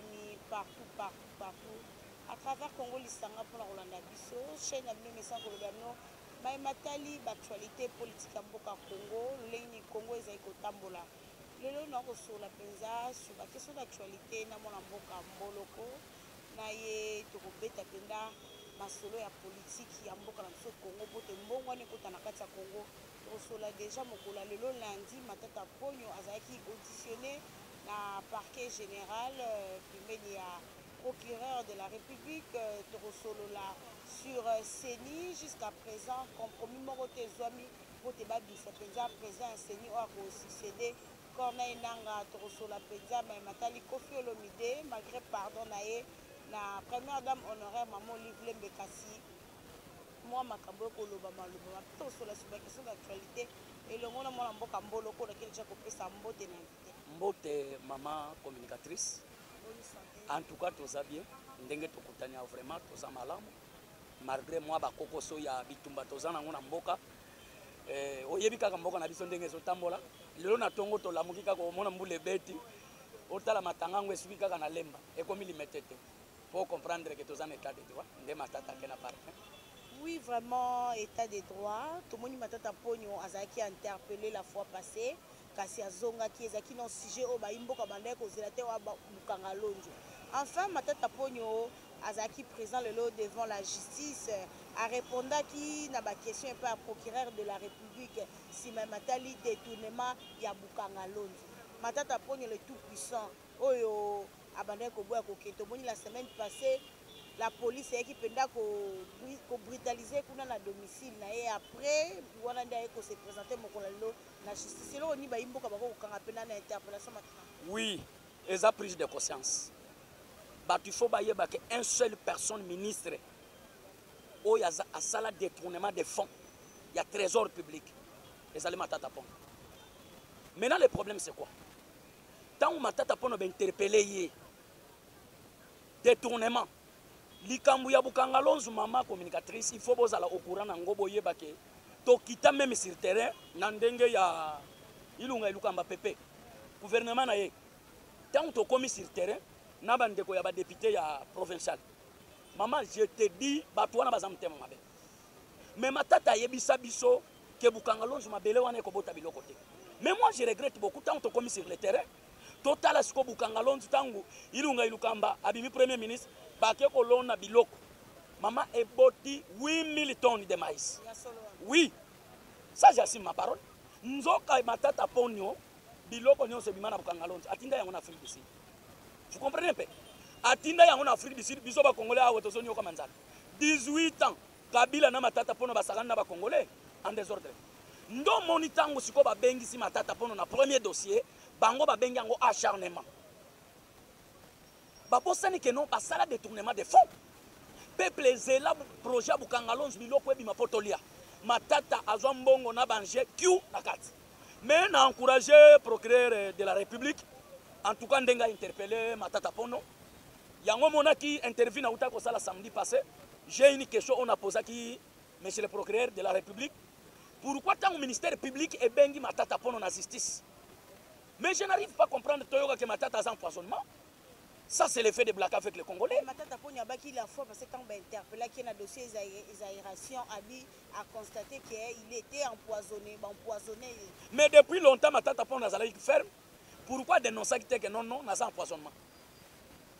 Zouami, partout, partout, partout. À travers Congo, l'Istanga pour la Rolanda Bisso, chaîne à Messang Kolobano, Matali, l'actualité politique à Boka Congo, l'Eni Congo et Zaiko Tambola. Le long sur la penza, sur la question d'actualité, na mon Boka Mboloko, naye Tokobeta Penda, masolo ya politique ya Mboka na Congo, pour te mbongwane kotanakata Congo. Osola déjà mokola lelo lundi matata ponyo azaki auditionné na parquet général pembeni ya procureur de la République torosolola sur CENI jusqu'à présent compromis moko te zwami po te babisa penza président CENI oyo akosuccédé Corneille Nanga torosola penza matali Koffi Olomide malgré pardon na ye na première dame honoraire maman Olive Lembekasi moi makambo koloba maloba to sola sur la question d'actualité et le monde mon mboka mboloko na kelja ko pesa mbote na invité mbote maman communicatrice en tout cas toza bien ndenge tokutania vraiment toza malamu malgré moi bakokoso ya bitumba toza nango na mboka oyebi kaka mboka na biso ndenge ezotambola lelo na tongo tolamuki kaka omona mbula ebeti otala matangango esuki kaka na lemba ekomi limete te pour comprendre que toza na état de droit nde matata ke na parfait. Oui, vraiment, état de droit. Tout le monde m'a pogno azaki interpellé la fois passée. Kasi azonga qui ezaki non sujet au baimbo kabandé ko zelate wa bukanga lonjo. Enfin, matata pogno azaki présent le lot devant la justice a répondu qui n'a pas question un peu à procureur de la République si même matali détournement ya bukanga lonjo. Matata pogno le tout puissant. Oyo abandé ko boya ko keto boni la semaine passée. La police qui penda ko brutaliser kuna na domicile na et après wana ndia ko se présenter mokolalo na justice lo ni ba imboka bako kanga pena na interpellation. Oui, ils ont prise de conscience. Bah il faut bailler que une seule personne ministre où il y a un sala détournement de fonds, il y a trésor public. Les allez matata pon. Maintenant le problème c'est quoi? Tant où matata pon va interpeller détournement likambu ya bukanga lonzu mama communicatrice il faut bozala au courant na ngobo yeba ke to kita même sur terrain na ndenge ya ilunga ilukamba pepe gouvernement na ye tant to komi sur terrain na bandeko ya ba député ya provincial maman je te dis bato wana bazamtema mabe mais matata yebisa biso ke bukanga lonzu mabele wana ko bota biloko te mais moi je regrette beaucoup tant to komi sur le terrain total asko bukanga lonzu tangu ilunga ilukamba abimi premier ministre Baké kolona biloko. Maman est boti 8000 tonnes de maïs. Oui, ça j'assume ma parole. Nzoka matata ponyo biloko nyo se bimana bukangalonzi. Atinda yango na Afrique du Sud. Vous comprenez un peu? Atinda yango na Afrique du Sud biso ba congolais awo tozo nyoka manzala. 18 ans Kabila na matata pono basakana na ba congolais en désordre. Ndo monitango siko ba bengi si matata pono na premier dossier bango ba bengi yango acharnement. Babosani que non, basala détournement de fonds. Peuple zela projet bukangalonzi biloko ebi mapotolia. Matata azwambongo na banje Q na kati. Mais na encouragé procureur de la République en tout cas ndenga interpellé matata pono. Yango mona qui intervient na uta ko sala samedi passé. J'ai une question on a posé qui monsieur le procureur de la République. Pourquoi tant au ministère public et bengi matata pono na justice? Mais je n'arrive pas à comprendre toyoka que matata a empoisonnement. Ça, c'est l'effet de Black avec les Congolais. Matata Ponya Baki la fois parce que quand on interpellé qui a dossier d'aération a constaté qu'il était empoisonné. Mais depuis longtemps, Matata Ponya a ferme. Pourquoi dénoncer que non, non, n'a pas empoisonnement?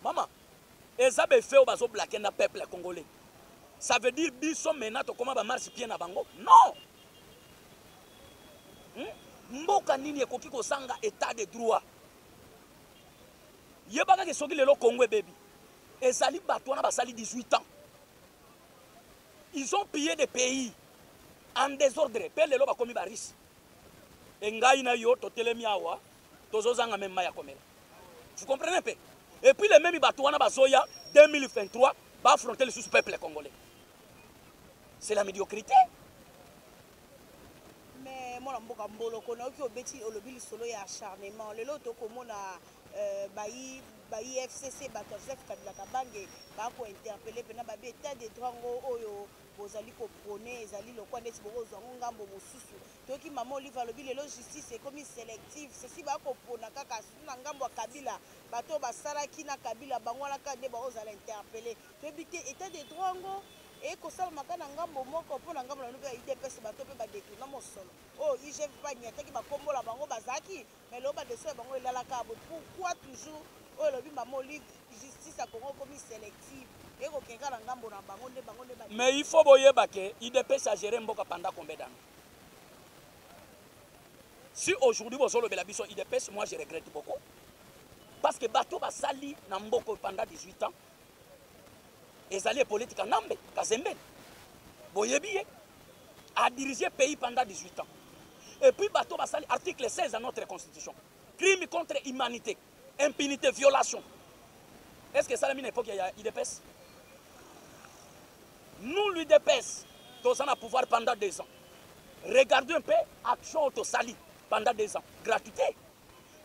Maman, et ça fait au baso Black na peuple congolais. Ça veut dire biso menato comment va marcher pied na bango? Non. Mboka nini ekoki ko sanga état de droit. Yebaka ke soki lelo Congo baby. Et sali batouana basali 18 ans. Ils ont pillé des pays en désordre. Pe lelo ba komi ba riche. Engai na yo totelemi awa tozozanga memma ya komela. Vous comprenez un peu? Et puis les mêmes batouana basoya 2023 va affronter le sous-peuple congolais. C'est la médiocrité. Mais moi mboka mboloko na oki obeti olobili solo ya acharnement lelo to komona bayi ba IFCC ba Joseph Kabila Kabange ba ko interpeller pena ba état de droit oyo bozali ko prôner ezali lokwa neti bokozwa ngambo mosusu toki mama Olive lobi lelo justice ekomi sélective ceci ba ko pona kaka na ngambo ya Kabila bato basalaki na Kabila bango wana ka nde bakozala interpeller toyebi te état de droit ngo et kosalamaka na ngambo moko mpona ngambo na nupe ya UDPS bato mpe badétourna mosolo oyo IGF baniataki bakombola bango bazalaki mais lelo badeso ya bango elalaka bo pourquoi toujours oyo elobi mama Olive justice ya Congo komi sélective ekokenga na ngambo na bango nde bango nde mais il faut boyeba ke UDPS a géré mboka pendant combien d'années? Si aujourd'hui vous avez la biso UDPS, moi je regrette beaucoup parce que bato basali na mboko pendant 18 ans. Les alliés politiques en Nambe, Kazembe, Boyebi, a dirigé le pays pendant 18 ans. Et puis, Bato Bassali, article 16 de notre constitution. Crime contre l'humanité, impunité, violation. Est-ce que ça, à l'époque, il y a l'IDPS? Nous, l'IDPS, nous avons le pouvoir pendant 2 ans. Regardez un peu l'action au Sali pendant 2 ans. Gratuité.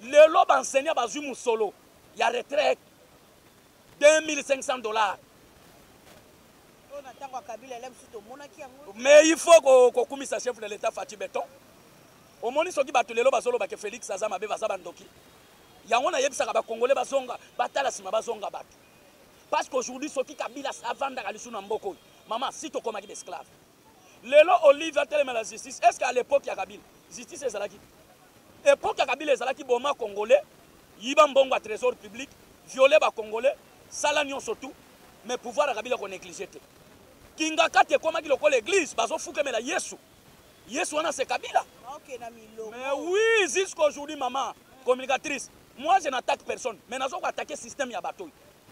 Le lobe enseignant à Bazumou Solo, il y a retraite $2500. Mais il faut qu'on commise à chef de l'État Fatih Béton. Au moment où il y a que Félix Azama Beza Bandoki, il y a un Congolais Bazonga, Batalasima Bazonga Bat. Parce qu'aujourd'hui, ce qui Kabila avant d'aller sur Namboko, maman, si tu commandes d'esclaves. Lélo Olive a tellement la justice. Est-ce qu'à l'époque, il y a Kabila? Justice est Zalaki. L'époque, il y a Kabila et Zalaki, Boma Congolais, Yiban Bonga Trésor public, violer les Congolais, Salanion surtout, mais pouvoir à Kabila qu'on négligé. Kingaka te koma ki loko l'église bazo fouke me la Yesu. Yesu wana c'est Kabila. Mais oui, jusqu'aujourd'hui maman communicatrice, moi je n'attaque personne, mais nazo attaquer système ya bateau.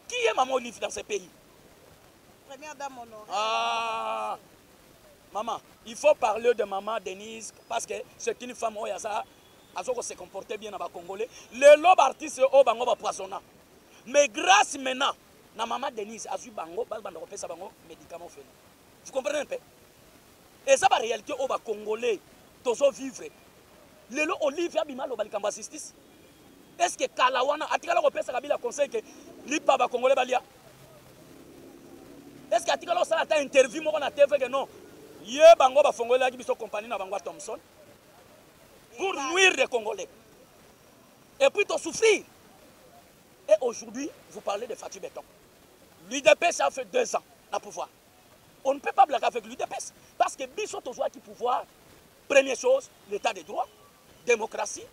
Qui est maman Olive dans ce pays? Première dame honorée. Ah maman, il faut parler de maman Denise parce que c'est une femme oyaza azoko se comporter bien na ba Congolais. Le lobe artiste o bango ba poisonna. Mais grâce maintenant na maman Denise a su bango banda ko pesa bango médicament fait. Vous comprenez un peu? Et ça la réalité au ba Congolais tozo vivre. Lelo Olive abima lo balikamba justice. Est-ce que Kalawana atikala ko pesa kabila conseil que lipa ba Congolais balia? Est-ce que atikala ça ta interview mo na TV que non? Ye bango ba Congolais ki biso compagnie na bango Thomson pour nuire les Congolais. Et puis to souffrir. Et aujourd'hui, vous parlez de Fatih Béton. L'UDPS a fait 2 ans à pouvoir. On ne peut pas blaguer avec l'UDPS. Parce que Bissot a qui pouvoir, première chose, l'état de droit, démocratie,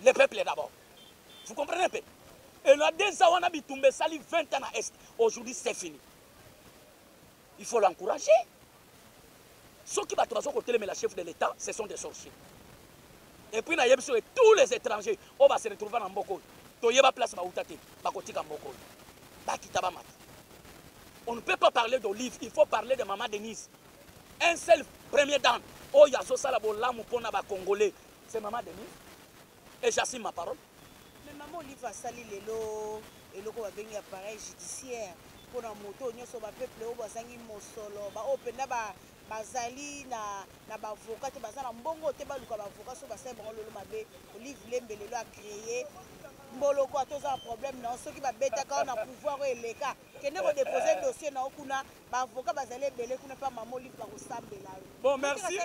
le peuple d'abord. Vous comprenez un peu? Et là, 2 ans, on a tombé sali 20 ans à Est. Aujourd'hui, c'est fini. Il faut l'encourager. Ceux qui battent côté mais la chef de l'État, ce sont des sorciers. Et puis, tous les étrangers, on va se retrouver dans Mboko. Place on ne peut pas parler d'Olive, il faut parler de maman Denise. Un seul premier dame, oh yazo salabo lamu pona ba Congolais, c'est maman Denise. Et j'assume ma parole. Mais maman Olive a sali lelo et le ko venir appareil judiciaire pour la moto nyoso ba peuple o bazangi mosolo ba openda ba bazali na ba avocat te bazana mbongo te ba luka ba avocat so ba sai bango lelo mabe Olive Lembelelo a créé Mboloko a tous un problème non ceux qui va bêta quand on a pouvoir eleka kende ko déposer dossier na okuna ba avocat bazali belé kuna pas maman Olive ba ko sambela. Bon merci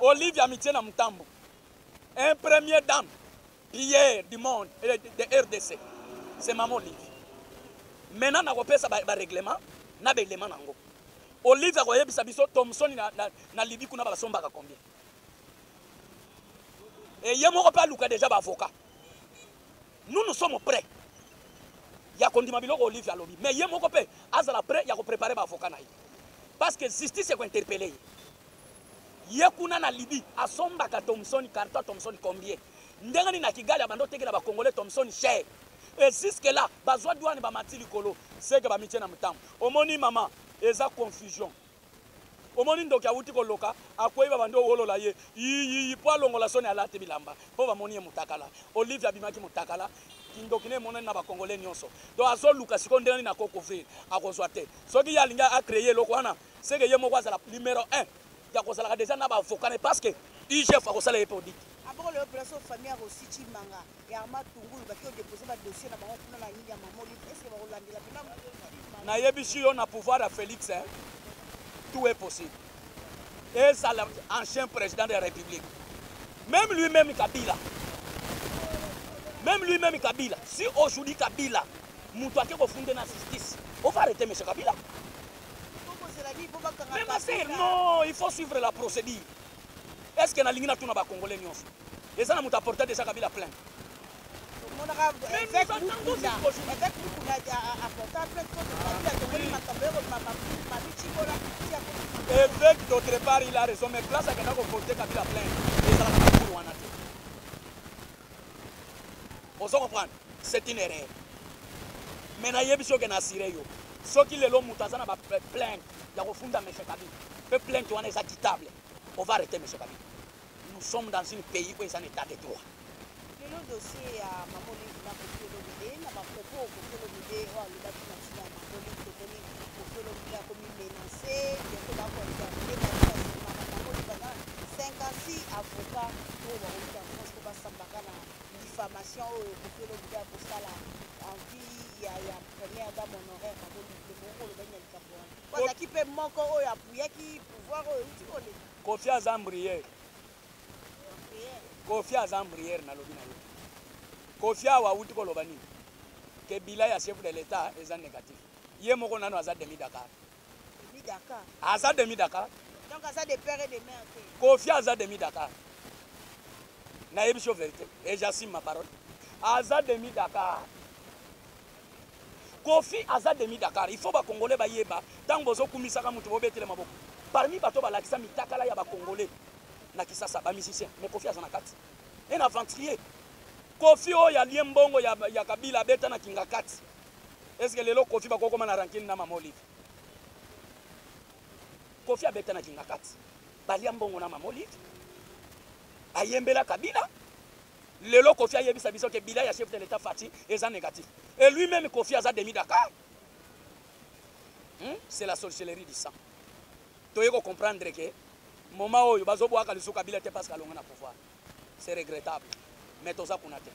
Olive Amitié na Mutambo. Un premier dame Pierre du monde de RDC. C'est maman Olive. Maintenant na ko pesa ba règlement na ba élément nango. Olive a koyebisa biso Thomson na Libye kuna ba sombaka combien. Et yemo ko pa luka déjà ba avocat. Nous sommes prêts. Il y a condimé biloko Olive à lobby. Mais il y a mon copain. Azala prêt, il y a préparé ma avocat. Parce que justice est interpellé. Il y a kuna na Libye. A somba ka Thomson, carton Thomson combien? Ndengani na Kigali abando teke na ba Congolais Thomson cher. Et jusque là, bazwa douane ba matili kolo. C'est que ba mitie na mutambo. Omoni maman, eza confusion. Omoni ndoki awuti ko loka, akoyeba bando wolola ye. Yi po longola soni ala te bilamba. Po ba moni mutakala. Olive abimaki mutakala. Kindokine mona na ba Congolais nyonso. Donc azo luka sikondeni na ko couvrir, akozwa te. Soki ya linga a créer loko wana, c'est que yemo kwa za numéro 1. Ya kozala déjà na ba avocat parce que IGF akosala epodiki. D'abord, le place de famille a aussi Chimanga. Et Arma Tungulu, qui ont déposé un dossier dans la ligne à Mamoli. Est-ce que vous avez la peine? Na yebishi on a pouvoir à Félix, hein. Tout est possible. Et ça, l'ancien président de la République. Même lui-même Kabila. Même lui-même Kabila. Si aujourd'hui Kabila, Moutouake va fonder la justice, on va arrêter M. Kabila. Mais ma sœur, non, il faut suivre la procédure. Est-ce que na lingina tuna ba Congolais nyonso? Et ça na muta porter déjà Kabila plein. Avec Mukunda évêque d'autre part il a raison mais place à quelqu'un porter Kabila plein. Et ça la pour wanate. On se comprend, c'est une erreur. Mais na yebiso ke na sireyo. Ce qui le long mutazana ba plainte ya refunda M. Kabila. Peut plainte wana est acquittable. On va arrêter M. Kabila. Nous sommes dans un pays où il y a un état de droit. Le dossier à Mamoli na Kofiolomide na propos Kofiolomide o alobaki na tina Mamoli tomoni Kofiolomide akomi menacé bientôt bakoexamine Mamoli bana 56 avocats oyo bakoki en France po basambaka na diffamation oyo Kofiolomide akosala envie ya première dame honoraire Mamoli moko olobaki na likambo wana bazalaki mpe moko oyo apuyaki pouvoir oyo euti kole Kofi aza mbriere Kofi aza mbriere na lobi na yo Kofi awa uti koloba nini ke bila ya chef de l'état eza négatif ye moko nano aza demi Dakar aza demi Dakar donc aza de père et de mère Kofi aza demi Dakar na yebi so vérité et j'assume ma parole aza demi Dakar Kofi aza demi Dakar il faut ba congolais ba yeba tango bozo kumisaka mutu bobetele maboko parmi bato balakisa mitakala ya ba congolais na kisasa ba musicien mais Kofi aza na kati un aventurier Kofi o ya liembongo ya Kabila beta na kinga kati est-ce que lelo Kofi ba kokoma na rankini na Mama Olive Kofi abeta na kinga kati ba liembongo na Mama Olive ayembela Kabila lelo Kofi ayebisa biso ke bila ya chef de l'état Fati eza négatif et lui-même Kofi aza demi Dakar c'est la sorcellerie du sang toyeko comprendre que moment oyo bazobwaka liso Kabila te parce qu'alonga na pouvoir c'est regrettable mais toza kuna te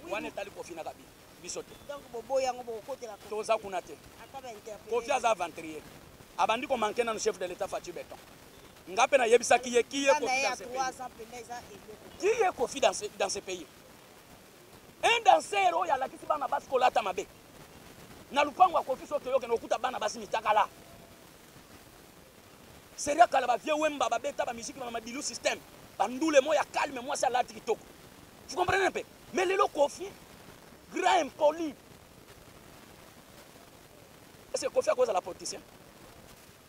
wana etali Kofi na Kabila biso te donc bobo yango bokotela toza kuna te Kofi aza aventurier abandi ko manquer na chef de l'état Fati Beton ngape na yebisaki ye qui est Kofi dans ce pays un danseur oyo alakisi bana basi kolata mabe na lupango ya Kofi soki yoke nokuta bana basi mitakala seria kala ba vieux wemba ba beta ba musique ba mabilu système bandule moya calme moi ça lati kitoko vous comprenez un peu mais lelo Kofi grand impoli est-ce que Kofi a cause à la politicien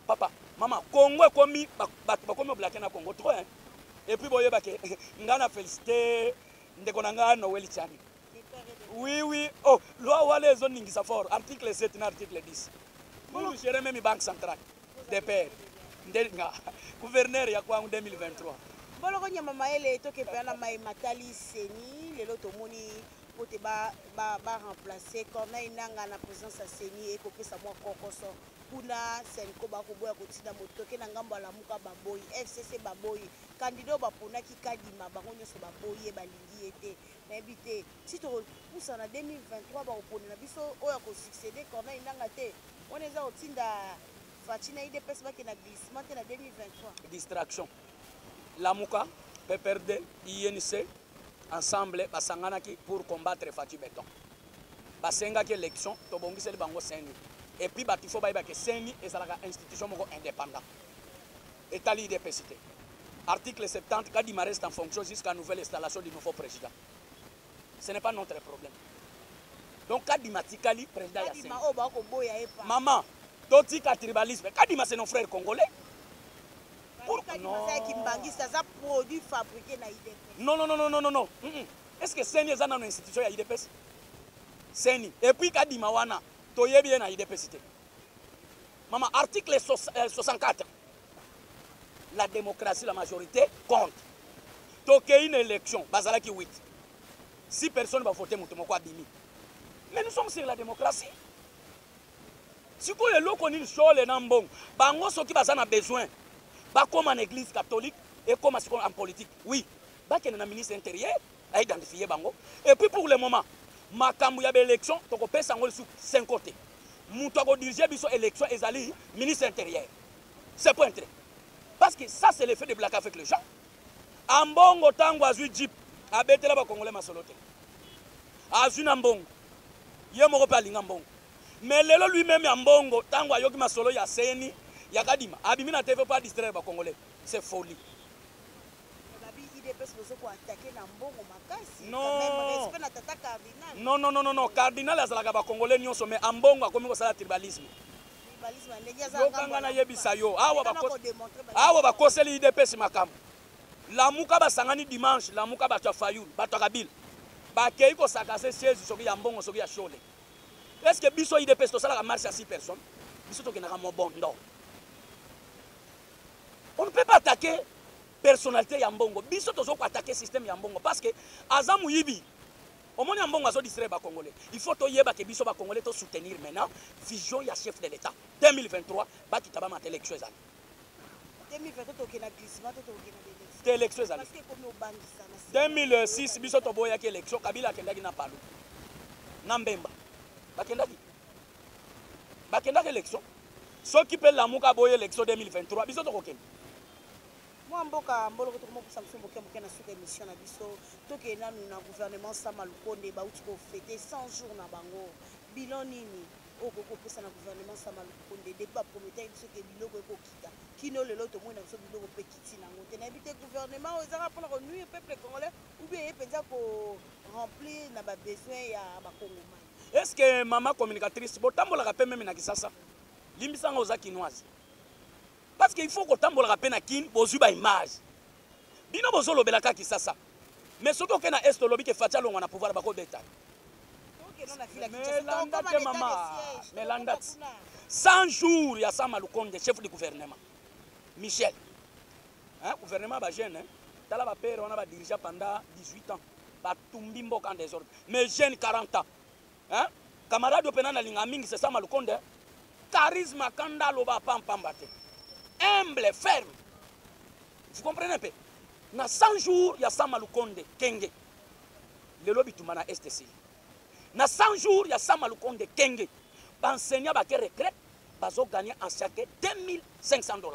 papa maman Congo komi ba komi oblaquer na Congo trop hein et puis boye ba ke ngana féliciter ndeko nanga Noël Tchani oui oh loi wale zone ningisa fort article 7 na article 10 pour gérer même banque centrale des pères ndenga gouverneur ya kwa 2023 boloko nyama maele toke pena mai matali seni lelo tomoni pote ba remplacer kona inanga na présence ya seni et kopesa mwa kokoso kuna senko ba koboya kotina motoke na ngambo la muka baboyi FCC baboyi candidat ba ponaki kadima bango nyoso baboyi balingi ete na ebité si to poussa na 2023 ba opone na biso oya ko succéder kona inanga te on eza otinda Fatina IDPS baki na glissement na 2023 distraction Lamuka PPRD INC ensemble basanganaki pour combattre Fati Beton basengaki élection tobongiseli bango seni et puis batifo bayeba ke seni ezalaka institution moko indépendant état IDPS article 70 Kadima reste en fonction jusqu'à nouvelle installation du nouveau président ce n'est pas notre problème donc Kadima tikali président ya seni maman Totika tribalisme. Kadima c'est nos frères congolais. Pourquoi non? C'est un produit fabriqué dans l'IDPS. Non. Est-ce que Seni est dans une institution à l'IDPS? Seni. Et puis Kadima wana. Toye bien à l'IDPS. Maman, article 64. La démocratie, la majorité compte. Toke une élection. Bazalaki 8. Si personne va voter, Moutomoko Abimi. Mais nous sommes sur la démocratie. Si vous avez besoin, bango soki bazana besoin, ba comme en église catholique et comme en politique. Oui, bakene na ministre intérieur a identifié bango. Et puis pour le moment, makambu ya élection toko pesa ngol sous 5 côtés. Muto ko diriger biso élection ezali ministre intérieur. C'est point très. Parce que ça c'est l'effet de black avec les gens. Ambongo tango azui jeep abetela ba congolais masolote. Azui na mbongo. Ye moko pa linga mbongo. Mais lelo lui-même ambongo tango ayoki masolo ya seni ya kadima. Abimi na TV pas distraire ba congolais. C'est folie. Non. Non, non, non, non, non. Cardinal azalaka ba congolais nyonso mais ambongo akomi ko sala tribalisme. Lokanga yebisa yo. Awa ba koseli IDPS makambo. La muka ba sangani dimanche, la muka ba Fayulu, ba Tokabil. Ba kei ko sakase siège soki ya mbongo soki ya Chole. Est-ce que biso IDPS to sala marche à 6 personnes? Biso to kenaka mo bondo. On ne peut pas attaquer personnalité Yambongo. Biso tozo ko attaquer système Yambongo parce que azamu yibi. Au moins Yambongo azo distraire ba Congolais. Il faut to yeba ke biso ba Congolais to soutenir maintenant vision ya chef de l'État 2023 ba kitaba ma élection ezali. 2023 to kena glissement to kena élection ezali. 2006 biso to boya ke élection Kabila kendaki na Palu. Na Mbemba. Bakendaki élection. Soki pe lamuka boya élection 2023 biso to kokenda. Moi mboka mbolo ko tomo samson boke boke na suka émission na biso to ke na nous na gouvernement Sama Lukonde ba uti ko fêter 100 jours na bango bilan nini o ko pesa na gouvernement Sama Lukonde depuis ba prometteur biso ke biloko ko kita kino lelo to mona biso biloko pe kiti na ngote na bité gouvernement ezaka pour ko nuire peuple congolais ou bien penza ko remplir na ba besoin ya ba congolais. Est-ce que maman communicatrice botambola ka pe même na Kisasa limbisanga ozakinoise? Parce qu'il faut que tambola rapena na kin bozu ba image. Bino bozolo belaka Kisasa. Mais ce qu'on a est lobby que Fatia longa na pouvoir ba ko beta. Mais landat. 100 jours ya Sama Lukonde chef du gouvernement. Michel. Hein, gouvernement ba jeune hein. Tala ba père on a ba diriger pendant 18 ans. Ba tumbi mboka en désordre. Mais jeune 40 ans. Hein? Camarade opena na linga mingi c'est Sama Lukonde. Charisme kanda loba pam pambate. Humble, ferme. Vous comprenez un peu? Na 100 jours, il y a Sama Lukonde, Kenge. Le lobby tumana STC. Na 100 jours, il y a Sama Lukonde, Kenge. Enseignant ba ke retraite, bazo gagner en chaque $2,500.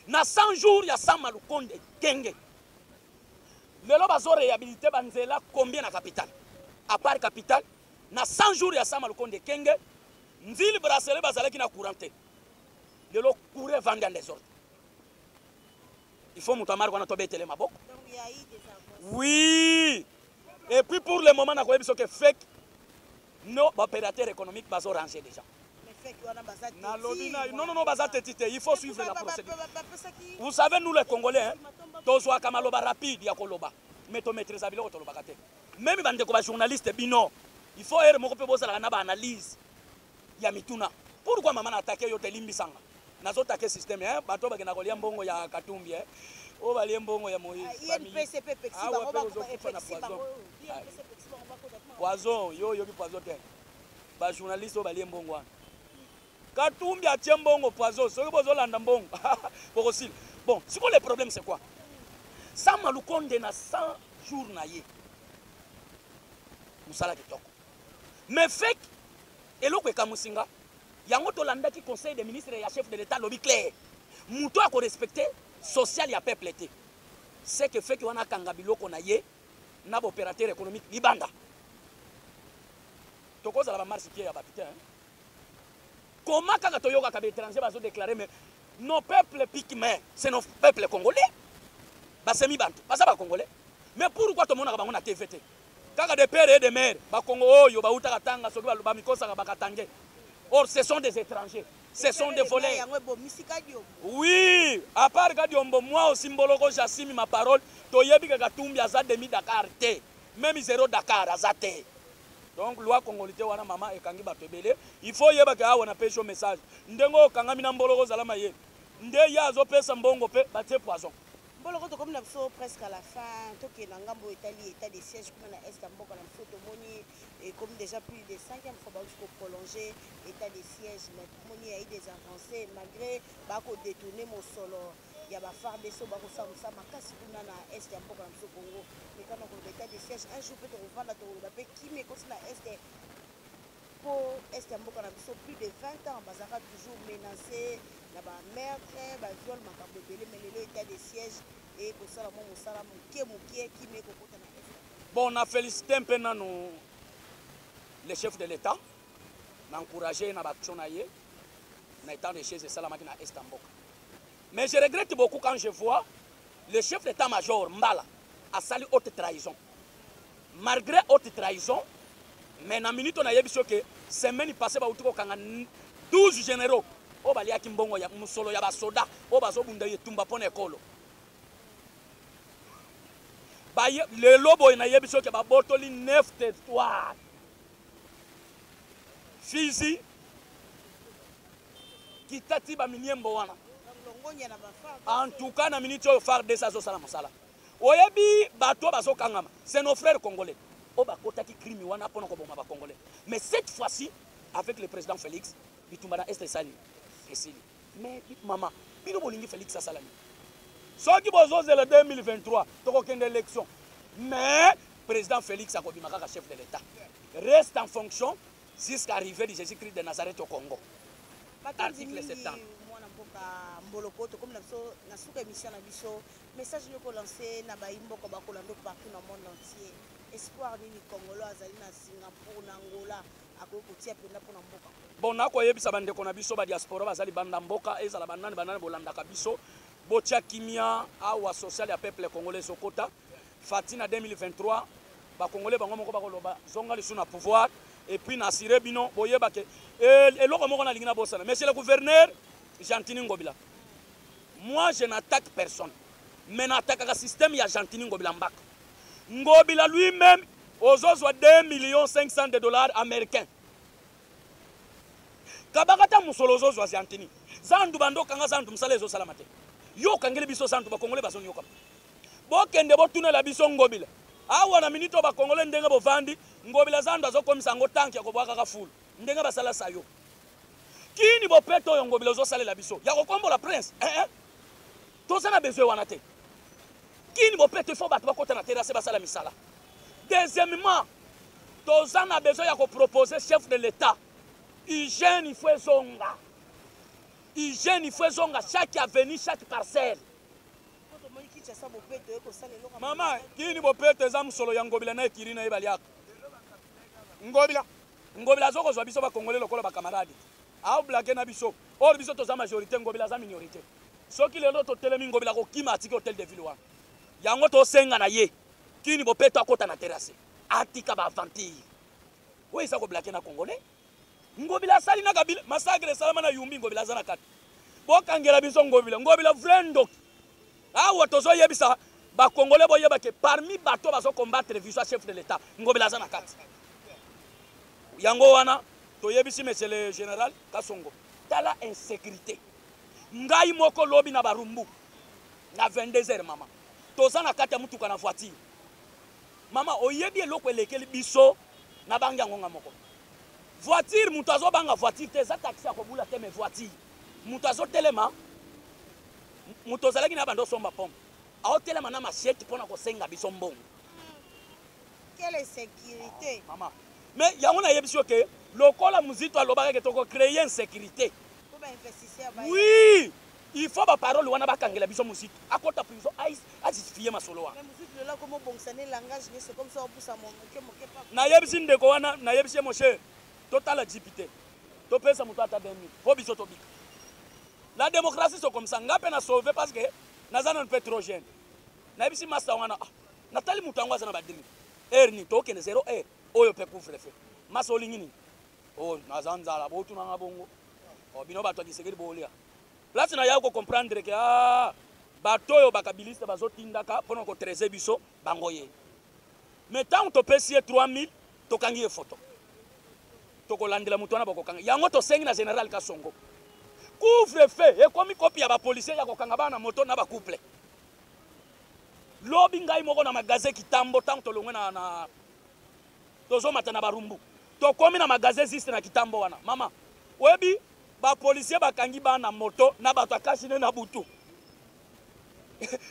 Na 100 jours, il y a Sama Lukonde, Kenge. Le lobby bazo réhabilité banzela combien na capital? À part capital, na 100 jours, il y a Sama Lukonde, Kenge. Nzili bracelet bazalaki na couranté. De l'eau courait vendre en désordre. Il faut monter à marque, on a tombé télé ma boque. Donc il y a eu des avancées. Oui. Et puis pour le moment, on a que fake. Nos opérateurs économiques sont rangés déjà. Mais fake, on a bazar. Non, non, non, bazar tétité. Il faut suivre la procédure. Vous savez, nous les Congolais, hein, tous les Kamaloba rapide, il y a Koloba. Mais tu maîtrises la ville, tu l'as. Même quand tu es journaliste, bino, il faut faire une analyse. Il y a Mituna. Pourquoi maman a attaqué yo telimbisanga? Nazo attaqué système hein, bato ba kena kolia mbongo ya Katumbi hein. O ba lia mbongo ya Moïse. INPCP pexi ba ko ba poison yo bi poison te. Ba journaliste o ba lia mbongo wana. Katumbi a tia mbongo poison, soki bozo landa mbongo. Pokosile. Bon, c'est quoi le problème c'est quoi? Sama Lukonde na 100 jours na ye. Musala kitoko. Mais fake eloko ekamusinga. Yango to landa ki conseil des ministres et chef de l'État lobby clair. Mouto a ko respecter social ya peuple té. C'est que fait que wana kanga biloko na ye na opérateur économique libanda. To cause la marche qui ya batité hein. Comment kanga to yoka ka étranger bazo déclarer mais nos peuples pygmées, c'est nos peuples congolais. Ba semi bantu, ba ba congolais. Mais pourquoi to mona ka bango na TVT? Kaka de père et de mère, ba Congo oyo ba uta katanga soki ba mikosa ka bakatangé. Or, ce sont des étrangers. Ce sont des voleurs. Oui, à part Gadiombo, moi aussi, Mboloko, j'assume ma parole. Toyebi Katumbi, Azad demi Dakar, même zéro Dakar, Azate. Donc, loi congolité, wana maman et Kangi Batebele. Il faut y avoir un pécho message. Ndengo, Kangamina Mboloko, Zalamaye. Nde Yazo, Pesa Mbongo, Bate Poison. Mboloko, comme nous sommes presque à la fin, tout qui est dans Gambo, Italie, état des sièges, comme on a Estambo, comme on a Fotomoni. Et comme déjà plus de 5e fois pour prolonger l'état des sièges, mais il y a eu des avancées malgré détourner mon solo. ya ba FARDC bakosala mosala makasi kuna na este ya mboka na biso Congo mekana koloba état de siège un jour mpe tokovanda tokoloba mpe kimi ekoti na este po este ya mboka na biso plus de 20 ans bazalaka toujours menacé na bameurtre baviole makambo ebele me lelo état de siège ekosala mwa mosala moke moke kimi ekokota na este. Bon, na félicité mpe nano le chef de l'état na encouragé na baction na ye na état de siège esalamaki na este ya mboka. Mais je regrette beaucoup quand je vois le chef d'état-major Mbala a sali haute trahison. Malgré haute trahison, mais na minute on a yebi que semaine passée ba utuko kanga 12 généraux o bali ya kimbongo ya musolo ya basoda o bazo bunda yetumba pona ekolo. Ba le lobo na yebi que ba botoli 9 territoires. Fizi kitati ba miniembo wana. En tout cas, na minute au phare de sa sala mosala. Oyebi bato bazo kangama. C'est nos frères congolais. O bakota ki crime wana pona ko boma ba congolais. Mais cette fois-ci avec le président Félix, bitumbana est sali. Mais maman, bino bolingi Félix asalami. Soki bozo le 2023, toko kende élection. Mais président Félix a kobimaka chef de l'État. Reste en fonction jusqu'à arriver de Jésus-Christ de Nazareth au Congo. Article 70. Mboloko to comme na suka émission na biso message ko lancer na baimboka bakolando partout dans le monde entier espoir nini congolo azali na Singapour na Angola akokotia penda pona mboka bon nako yebisa bandeko na biso ba diaspora bazali banda mboka ezala banani bolanda ka biso botia kimia awa social ya peuple congolais sokota fatina 2023 ba congolais bango moko bakoloba zonga lisu na pouvoir et puis na sire bino boyeba ke eloko moko na lingina bosana monsieur le gouverneur Jantini Ngobila. Moi, je n'attaque personne. Mais n'attaque le système, il y a Jantini Ngobila Mbak. Ngobila lui-même, aux autres, 2 500 000 $ américains. Kabagata Musolo Zozo Jantini. Zandu Bando Kanga Zandu Msale Zo Salamate. Yo Kangele Biso Zandu Bakongole Bason Yokam. Bokende Botune la Biso Ngobila. Awa na minito Bakongole Ndenga Bovandi, Ngobila Zandu Azokom Sango Tanki ya Kobwaka Full. Ndenga Basala Sayo. Qui ni bopeto yongo bilozo sale la biso ya kokombo la prince to sana besoin wana te qui ni bopeto faut battre bakota na terrasse basala misala deuxièmement to sana besoin ya ko proposer chef de l'état hygiène il faut zonga chaque avenue chaque parcelle maman qui ni bopeto ezam solo ya ngobila na ekirina ebaliaka ngobila zoko zo biso ba congolais lokola ba camarade a blagué na biso or biso to za majorité ngobila za minorité soki lelo to telemi ngobila ko kima atiki hotel de ville wana yango to senga na ye kini bopeto akota na terrasse atika ba aventure we isa ko blagué na congolais ngobila sali na kabila massacre salama na yumbi ngobila za na kati bo kangela biso ngobila vrendo awa to zo yebisa ba congolais bo yeba ke parmi bato bazo combattre viso chef de l'état ngobila za na kati yango wana to yebisi monsieur le général Kasongo tala insécurité ngai moko lobi na barumbu na 22h mama toza na kati ya mutuka na voiture mama oyebi eloko elekeli biso na banga ngonga moko voiture mutu azo banga voiture te za taxi ya kobula te me voiture mutu azo telema mutu ozalaki na bando somba pombe ao telema na machete pona kosenga biso mbongo quelle sécurité mama mais yango na yebisi ke lokola muzito alobaka ke toko créer insécurité oui il faut ba parole wana bakangela biso muzito akota prison a justifier masolo wana na yebisi ndeko wana na yebisi mon cher total député to pesa muto ata 20 000 faut biso to bika la démocratie c'est comme ça ngape na sauver parce que nazana pétrogène na yebisi masa wana natali muto angwa zana badiri erni to kende 0 heure oyo pe couvre-feu masa olingini oh nazanzala botu na ngabongo oh bino bato kisegeli bolia place na yako comprendre que bato yo bakabiliste bazotindaka pona ko treze biso bangoye mais tant to pesie 3000 to kangi photo to ko landela mutu na bako kanga yango to sengi na général Kasongo couvre-feu e komi copie ya ba policier ya ko kanga bana moto na ba couple lobi ngai moko na magasin kitambo tant to longwe na tozo matana barumbu to komi na magasin ziste na kitambo wana mama webi ba policier bakangi bana moto na bato akashine na butu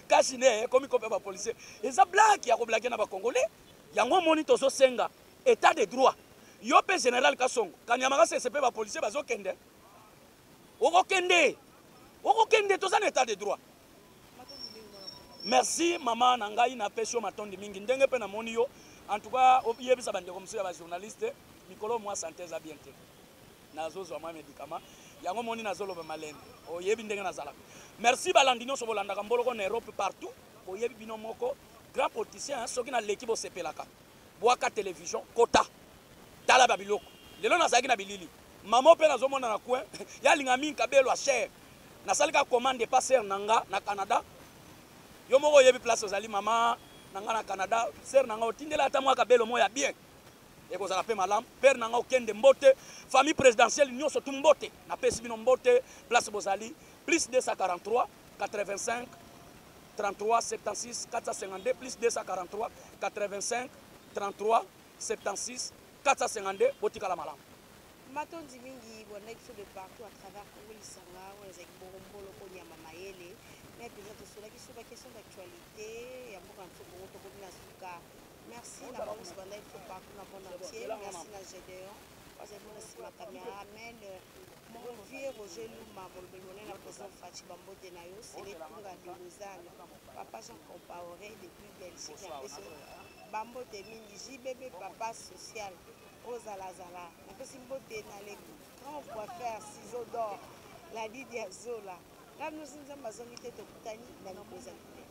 kasi ne komi kope ba policier eza blague ya ko blaguer na ba congolais yango moni tozo senga état de droit yo pe général Kasongo kanyama ka CCP ba policier bazo kende oko kende toza na état de droit. Merci maman nangai na pesho matondi mingi ndenge pe na moni yo en tout cas yebisa bande comme ça ba journaliste mikolo moi santé za bien te nazo zo ma médicament yango moni nazolo ba malende o yebi ndenge nazala. Merci balandino so bolanda kamboloko na Europe partout o yebi bino moko grand politicien soki na l'équipe sepelaka boaka télévision kota tala babiloko lelo nazaki na bilili mama pe nazo mona na coin ya lingami kabelo a cher na salika commande passer nanga na Canada yo moko yebi place ozali mama nanga na Canada ser nanga otindela ata mwa kabelo moya bien et kozala pe malam père nanga okende mbote famille présidentielle nyonso tu mbote na pesi bino mbote place bozali plus 243 85 33 76 452 plus 243 85 33 76 452 botikala malam matondi mingi bwana biso de partout à travers Congo lisanga on ezaki borombolo ko nyama mayele mais peut-être cela qui sont des questions d'actualité ya mboka nso bongo to komina suka merci na bango banda il faut partout na monde entier merci na Gédéon parce que mon sima caméraman mon vieux Roger Luma mon bémoné na président Fachi Bambote na yo c'est les tunga de Lausanne papa Jean Compaoré depuis Belgique na peso Bambote mingi JBB papa social Ozalazala na pesi mbote na les grands coiffeurs ciseaux d'or la Lydia Zola là nous sommes en zone de Tokutani na Mozambique.